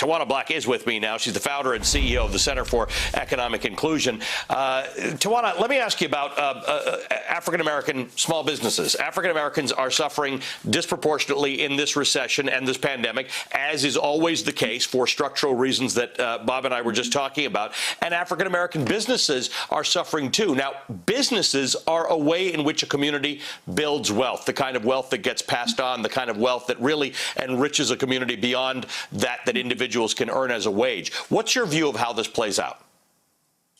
Tawanna A is with me now. She's the founder and CEO of the Center for Economic Inclusion. Tawanna, let me ask you about African-American small businesses. African-Americans are suffering disproportionately in this recession and this pandemic, as is always the case for structural reasons that Bob and I were just talking about. And African-American businesses are suffering too. Now, businesses are a way in which a community builds wealth, the kind of wealth that gets passed on, the kind of wealth that really enriches a community beyond that individuals can earn as a wage. What's your view of how this plays out?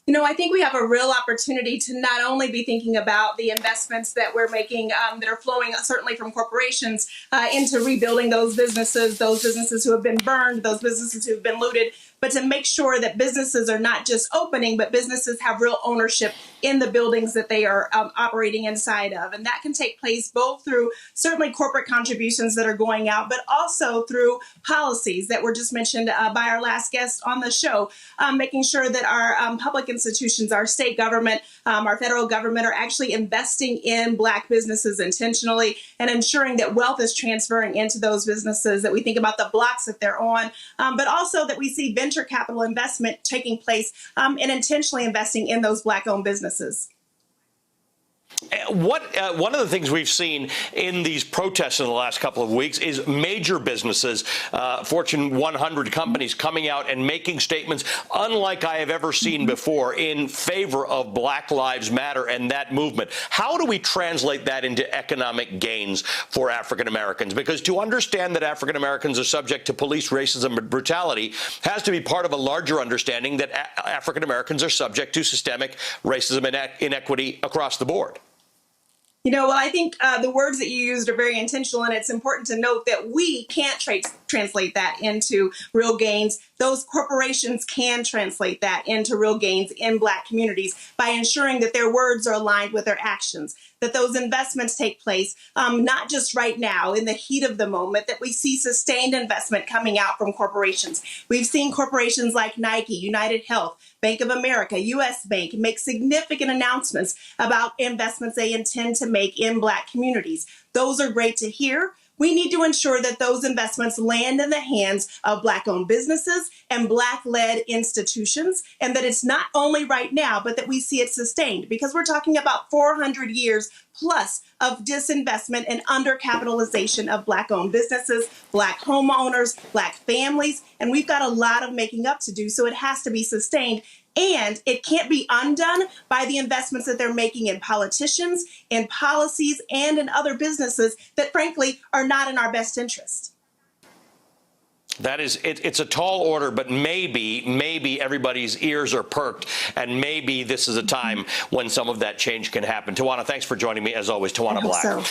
You know, I think we have a real opportunity to not only be thinking about the investments that we're making that are flowing certainly from corporations into rebuilding those businesses who have been burned, those businesses who have been looted, but to make sure that businesses are not just opening, but businesses have real ownership in the buildings that they are operating inside of. And that can take place both through certainly corporate contributions that are going out, but also through policies that were just mentioned by our last guest on the show, making sure that our public institutions, our state government, our federal government are actually investing in Black businesses intentionally and ensuring that wealth is transferring into those businesses, that we think about the blocks that they're on, but also that we see venture capital investment taking place and intentionally investing in those Black-owned businesses. One of the things we've seen in these protests in the last couple of weeks is major businesses, Fortune 100 companies coming out and making statements unlike I have ever seen before in favor of Black Lives Matter and that movement. How do we translate that into economic gains for African Americans? Because to understand that African Americans are subject to police racism and brutality has to be part of a larger understanding that African Americans are subject to systemic racism and inequity across the board. You know, well, I think the words that you used are very intentional, and it's important to note that we can't translate that into real gains. Those corporations can translate that into real gains in Black communities by ensuring that their words are aligned with their actions, that those investments take place, not just right now in the heat of the moment, that we see sustained investment coming out from corporations. We've seen corporations like Nike, United Health, Bank of America, U.S. Bank make significant announcements about investments they intend to make in Black communities. Those are great to hear. We need to ensure that those investments land in the hands of Black-owned businesses and Black-led institutions, and that it's not only right now, but that we see it sustained, because we're talking about 400 years plus of disinvestment and undercapitalization of Black-owned businesses, Black homeowners, Black families, and we've got a lot of making up to do, so it has to be sustained. And it can't be undone by the investments that they're making in politicians, in policies, and in other businesses that, frankly, are not in our best interest. That is, it's a tall order, but maybe everybody's ears are perked, and maybe this is a time when some of that change can happen. Tawanna, thanks for joining me, as always. Tawanna A. So.